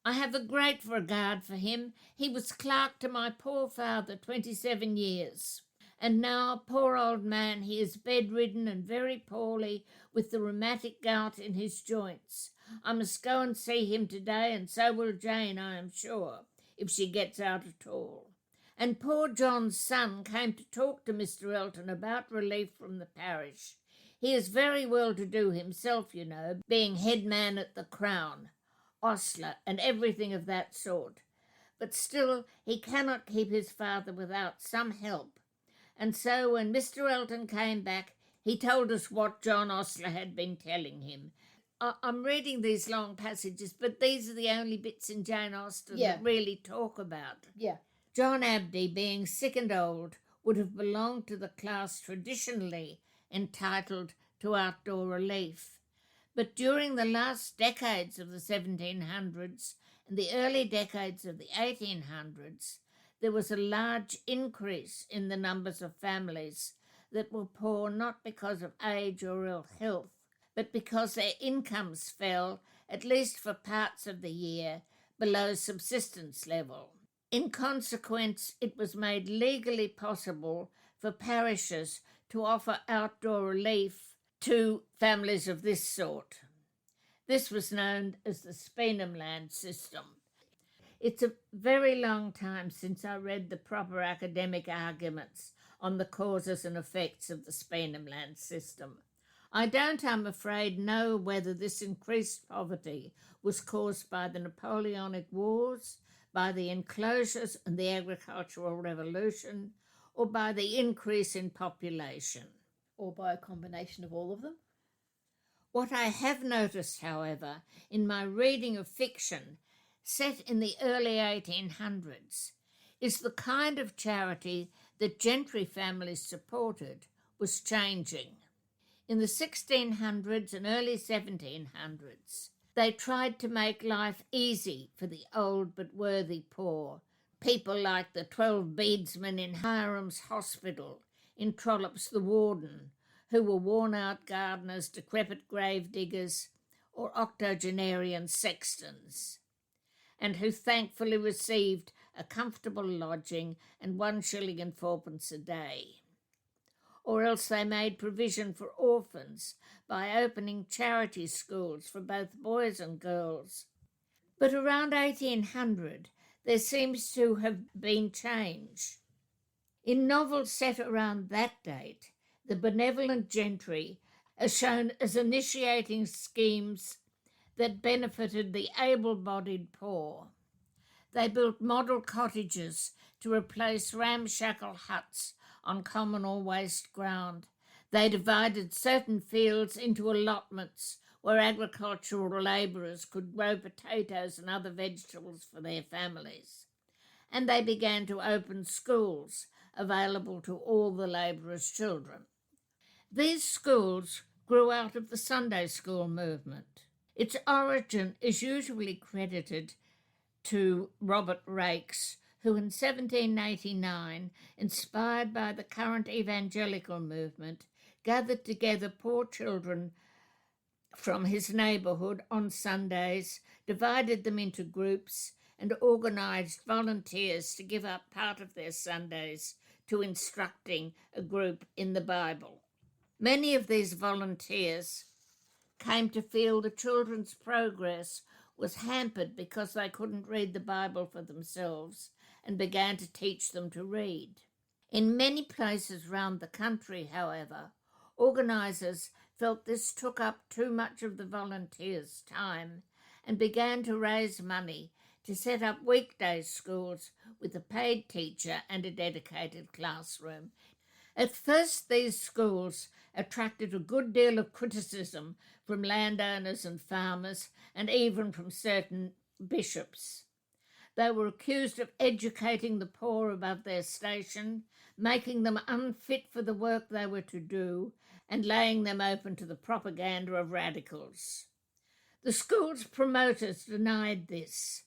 I have a great regard for him. He was clerk to my poor father 27 years. And now, poor old man, he is bedridden and very poorly with the rheumatic gout in his joints. I must go and see him today, and so will Jane, I am sure, if she gets out at all. And poor John's son came to talk to Mr. Elton about relief from the parish. He is very well to do himself, you know, being head man at the Crown, ostler, and everything of that sort. But still, he cannot keep his father without some help. And so when Mr. Elton came back, he told us what John Ostler had been telling him. I'm reading these long passages, but these are the only bits in Jane Austen that really talk about. Yeah. John Abdy, being sick and old, would have belonged to the class traditionally entitled to outdoor relief. But during the last decades of the 1700s and the early decades of the 1800s, there was a large increase in the numbers of families that were poor not because of age or ill health, but because their incomes fell, at least for parts of the year, below subsistence level. In consequence, it was made legally possible for parishes to offer outdoor relief to families of this sort. This was known as the Speenhamland system. It's a very long time since I read the proper academic arguments on the causes and effects of the Speenhamland system. I don't, I'm afraid, know whether this increased poverty was caused by the Napoleonic Wars, by the enclosures and the agricultural revolution, or by the increase in population. Or by a combination of all of them. What I have noticed, however, in my reading of fiction set in the early 1800s, is the kind of charity that gentry families supported was changing. In the 1600s and early 1700s, they tried to make life easy for the old but worthy poor, people like the 12 bedesmen in Hiram's Hospital, in Trollope's The Warden, who were worn-out gardeners, decrepit grave diggers, or octogenarian sextons, and who thankfully received a comfortable lodging and 1 shilling and 4pence a day. Or else they made provision for orphans by opening charity schools for both boys and girls. But around 1800, there seems to have been change. In novels set around that date, the benevolent gentry are shown as initiating schemes that benefited the able-bodied poor. They built model cottages to replace ramshackle huts on common or waste ground. They divided certain fields into allotments where agricultural labourers could grow potatoes and other vegetables for their families. And they began to open schools available to all the labourers' children. These schools grew out of the Sunday school movement. Its origin is usually credited to Robert Raikes, who in 1789, inspired by the current evangelical movement, gathered together poor children from his neighbourhood on Sundays, divided them into groups, and organised volunteers to give up part of their Sundays to instructing a group in the Bible. Many of these volunteers came to feel the children's progress was hampered because they couldn't read the Bible for themselves, and began to teach them to read. In many places round the country, however, organisers felt this took up too much of the volunteers' time and began to raise money to set up weekday schools with a paid teacher and a dedicated classroom. At first, these schools attracted a good deal of criticism from landowners and farmers, and even from certain bishops. They were accused of educating the poor above their station, making them unfit for the work they were to do, and laying them open to the propaganda of radicals. The school's promoters denied this.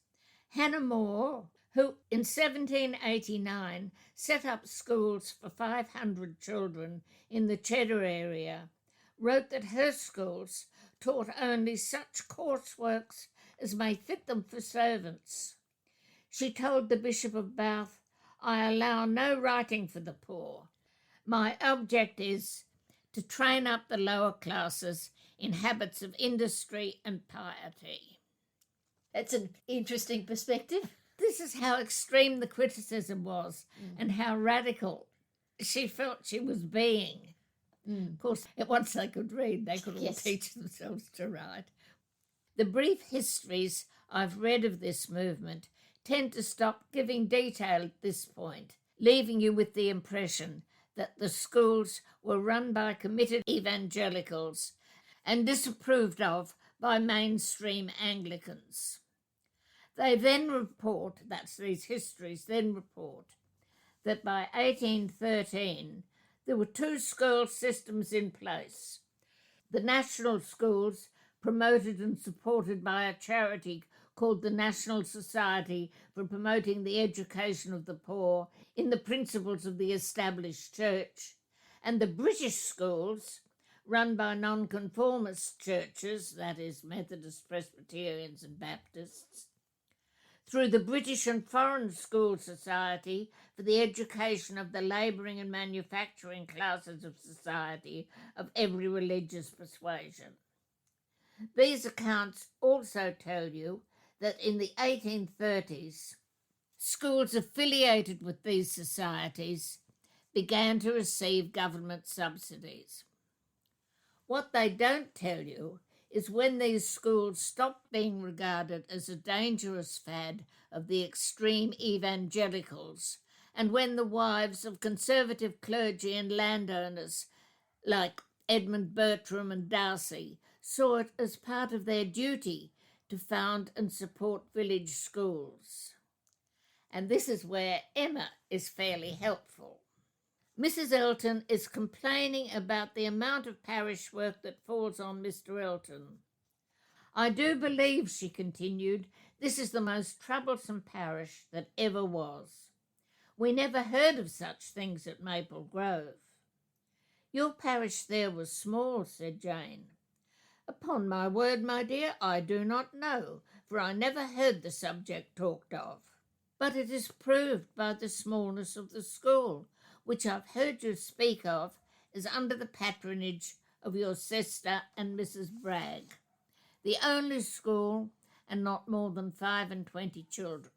Hannah More, who in 1789 set up schools for 500 children in the Cheddar area, wrote that her schools taught only such courseworks as may fit them for servants. She told the Bishop of Bath, "I allow no writing for the poor. My object is to train up the lower classes in habits of industry and piety." That's an interesting perspective. This is how extreme the criticism was and how radical she felt she was being. Of course, once they could read, they could all teach themselves to write. The brief histories I've read of this movement tend to stop giving detail at this point, leaving you with the impression that the schools were run by committed evangelicals and disapproved of by mainstream Anglicans. They then report, that's these histories then report, that by 1813 there were 2 school systems in place. The national schools, promoted and supported by a charity called the National Society for Promoting the Education of the Poor in the Principles of the Established Church, and the British schools, run by nonconformist churches, that is, Methodists, Presbyterians and Baptists, through the British and Foreign School Society for the Education of the Labouring and Manufacturing Classes of society of every religious persuasion. These accounts also tell you that in the 1830s, schools affiliated with these societies began to receive government subsidies. What they don't tell you is when these schools stopped being regarded as a dangerous fad of the extreme evangelicals, and when the wives of conservative clergy and landowners like Edmund Bertram and Darcy saw it as part of their duty to found and support village schools. And this is where Emma is fairly helpful. Mrs. Elton is complaining about the amount of parish work that falls on Mr. Elton. I do believe, she continued, this is the most troublesome parish that ever was. We never heard of such things at Maple Grove. Your parish there was small, said Jane. Upon my word, my dear, I do not know, for I never heard the subject talked of. But it is proved by the smallness of the school, which I've heard you speak of, is under the patronage of your sister and Mrs. Bragg, the only school, and not more than 25 children.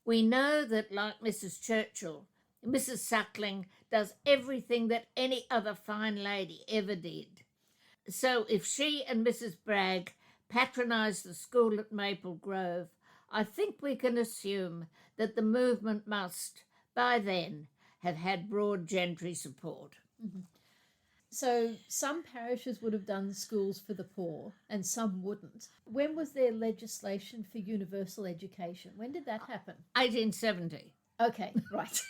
We know that, like Mrs. Churchill, Mrs. Suckling does everything that any other fine lady ever did. So if she and Mrs. Bragg patronise the school at Maple Grove, I think we can assume that the movement must, by then, have had broad gentry support. Mm-hmm. So some parishes would have done schools for the poor and some wouldn't. When was there legislation for universal education? When did that happen? 1870. Okay, right.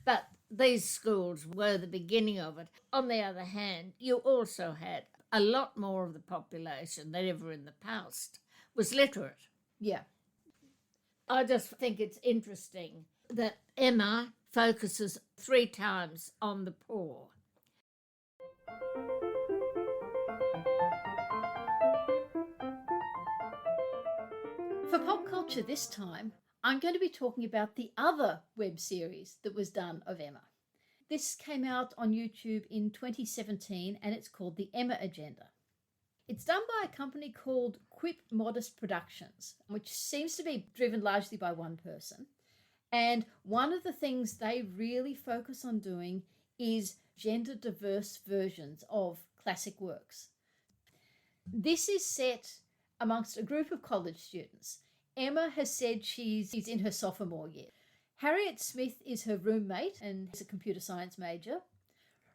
But these schools were the beginning of it. On the other hand, you also had a lot more of the population than ever in the past was literate. Yeah. I just think it's interesting that Emma focuses 3 times on the poor. For pop culture this time, I'm going to be talking about the other web series that was done of Emma. This came out on YouTube in 2017 and it's called The Emma Agenda. It's done by a company called Quip Modest Productions, which seems to be driven largely by one person. And one of the things they really focus on doing is gender diverse versions of classic works. This is set amongst a group of college students. Emma has said she's in her sophomore year. Harriet Smith is her roommate and is a computer science major.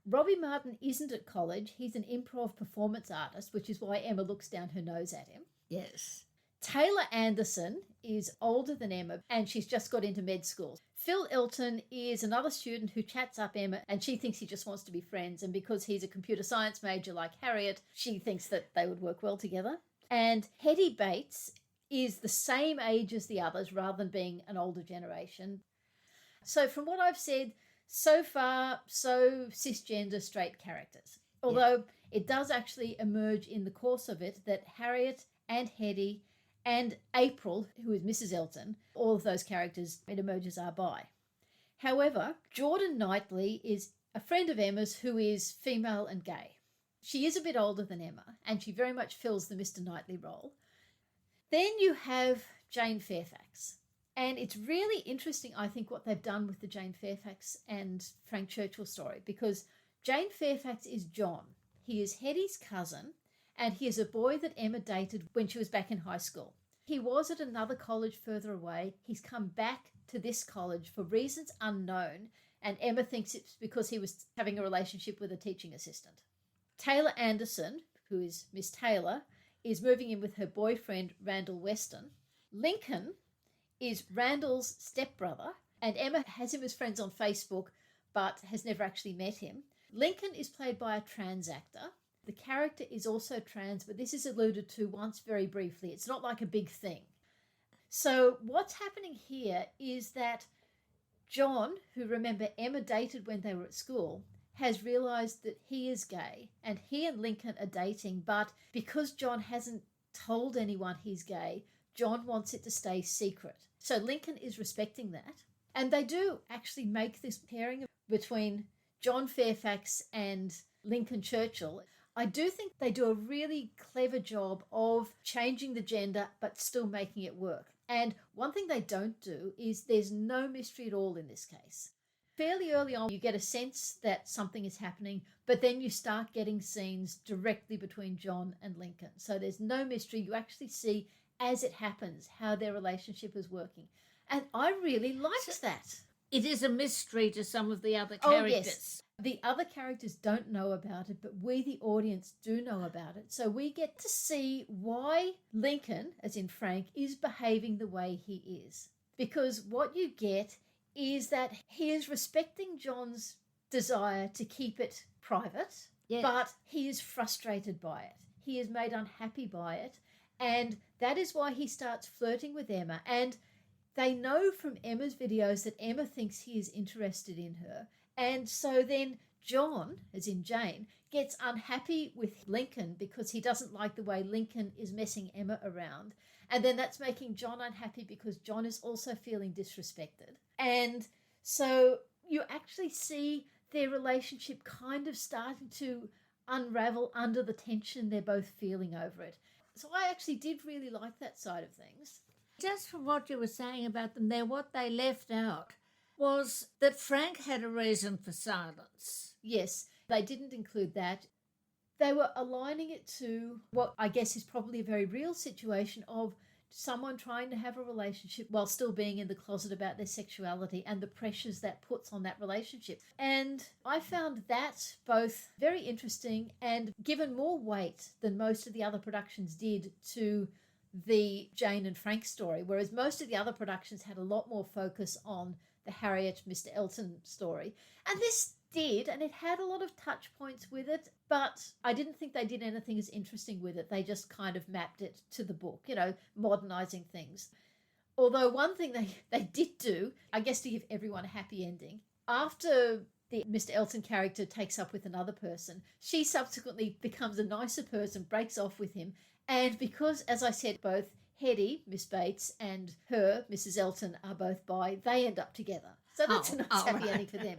Robbie Martin isn't at college. He's an improv performance artist, which is why Emma looks down her nose at him. Yes. Taylor Anderson is older than Emma and she's just got into med school. Phil Elton is another student who chats up Emma and she thinks he just wants to be friends, and because he's a computer science major like Harriet, she thinks that they would work well together. And Hetty Bates is the same age as the others rather than being an older generation. So from what I've said, so far, so cisgender straight characters. Although it does actually emerge in the course of it that Harriet and Hetty and April, who is Mrs. Elton, all of those characters, it emerges are bi. However, Jordan Knightley is a friend of Emma's who is female and gay. She is a bit older than Emma, and she very much fills the Mr. Knightley role. Then you have Jane Fairfax. And it's really interesting, I think, what they've done with the Jane Fairfax and Frank Churchill story, because Jane Fairfax is John. He is Hetty's cousin, and he is a boy that Emma dated when she was back in high school. He was at another college further away. He's come back to this college for reasons unknown, and Emma thinks it's because he was having a relationship with a teaching assistant. Taylor Anderson, who is Miss Taylor, is moving in with her boyfriend, Randall Weston. Lincoln is Randall's stepbrother, and Emma has him as friends on Facebook, but has never actually met him. Lincoln is played by a trans actor. The character is also trans, but this is alluded to once very briefly. It's not like a big thing. So what's happening here is that John, who, remember, Emma dated when they were at school, has realised that he is gay, and he and Lincoln are dating, but because John hasn't told anyone he's gay, John wants it to stay secret. So Lincoln is respecting that. And they do actually make this pairing between John Fairfax and Lincoln Churchill. I do think they do a really clever job of changing the gender but still making it work. And one thing they don't do is there's no mystery at all in this case. Fairly early on, you get a sense that something is happening, but then you start getting scenes directly between John and Lincoln. So there's no mystery. You actually see, as it happens, how their relationship is working. And I really liked that. It is a mystery to some of the other Oh, characters. yes. The other characters don't know about it, but we, the audience, do know about it. So we get to see why Lincoln, as in Frank, is behaving the way he is. Because what you get is that he is respecting John's desire to keep it private, Yes. but he is frustrated by it. He is made unhappy by it. And that is why he starts flirting with Emma. And they know from Emma's videos that Emma thinks he is interested in her. And so then John, as in Jane, gets unhappy with Lincoln because he doesn't like the way Lincoln is messing Emma around. And then that's making John unhappy because John is also feeling disrespected. And so you actually see their relationship kind of starting to unravel under the tension they're both feeling over it. So I actually did really like that side of things. Just from what you were saying about them there, what they left out was that Frank had a reason for silence. Yes, they didn't include that. They were aligning it to what I guess is probably a very real situation of someone trying to have a relationship while still being in the closet about their sexuality and the pressures that puts on that relationship. And I found that both very interesting and given more weight than most of the other productions did to the Jane and Frank story, whereas most of the other productions had a lot more focus on the Harriet, Mr. Elton story. And this did, and it had a lot of touch points with it, but I didn't think they did anything as interesting with it. They just kind of mapped it to the book, modernizing things. Although one thing they did do, I guess to give everyone a happy ending, after the Mr. Elton character takes up with another person, she subsequently becomes a nicer person, breaks off with him, and because, as I said, both Hetty, Miss Bates, and her, Mrs. Elton, are both bi, they end up together. So that's a nice happy ending for them.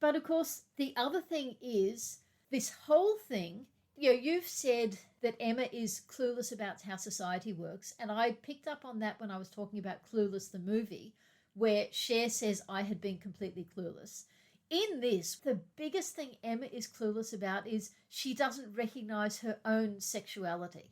But of course, the other thing is this whole thing, you've said that Emma is clueless about how society works. And I picked up on that when I was talking about Clueless, the movie, where Cher says I had been completely clueless. In this, the biggest thing Emma is clueless about is she doesn't recognize her own sexuality.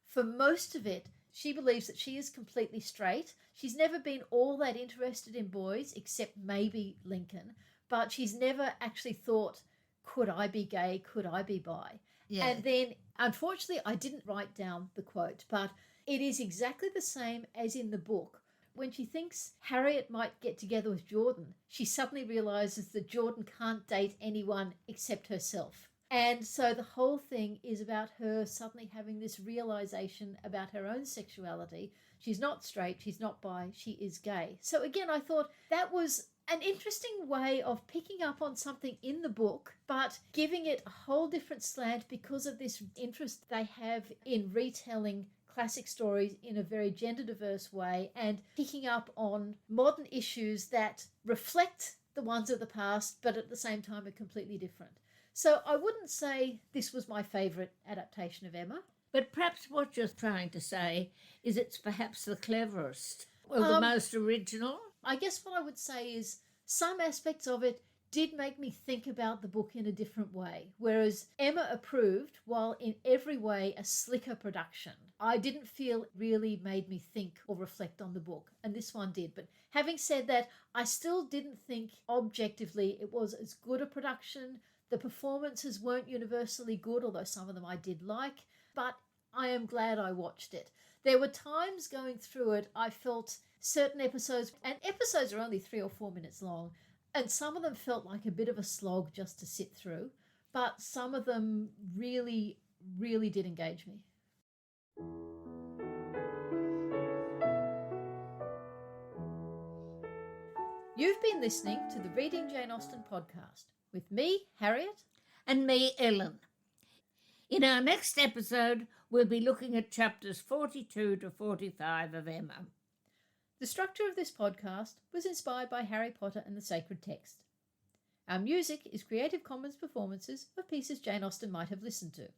For most of it, she believes that she is completely straight. She's never been all that interested in boys, except maybe Lincoln. But she's never actually thought, could I be gay? Could I be bi? Yeah. And then, unfortunately, I didn't write down the quote, but it is exactly the same as in the book. When she thinks Harriet might get together with Jordan, she suddenly realizes that Jordan can't date anyone except herself. And so the whole thing is about her suddenly having this realization about her own sexuality. She's not straight, she's not bi, she is gay. So again, I thought that was an interesting way of picking up on something in the book, but giving it a whole different slant because of this interest they have in retelling classic stories in a very gender diverse way and picking up on modern issues that reflect the ones of the past, but at the same time are completely different. So I wouldn't say this was my favourite adaptation of Emma. But perhaps what you're trying to say is it's perhaps the cleverest or the most original. I guess what I would say is some aspects of it did make me think about the book in a different way, whereas Emma approved, while in every way a slicker production, I didn't feel really made me think or reflect on the book, and this one did. But having said that, I still didn't think objectively it was as good a production. The performances weren't universally good, although some of them I did like, but I am glad I watched it. There were times going through it I felt certain episodes, and episodes are only 3 or 4 minutes long, and some of them felt like a bit of a slog just to sit through, but some of them really, really did engage me. You've been listening to the Reading Jane Austen podcast with me, Harriet. And me, Ellen. In our next episode, we'll be looking at chapters 42 to 45 of Emma. The structure of this podcast was inspired by Harry Potter and the Sacred Text. Our music is Creative Commons performances of pieces Jane Austen might have listened to.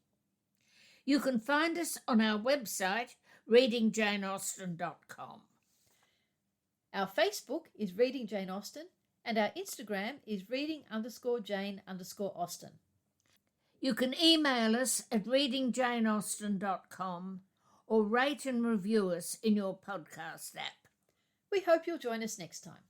You can find us on our website, readingjaneausten.com. Our Facebook is Reading Jane Austen, And our Instagram is reading_Jane_Austen. You can email us at readingjaneausten.com or rate and review us in your podcast app. We hope you'll join us next time.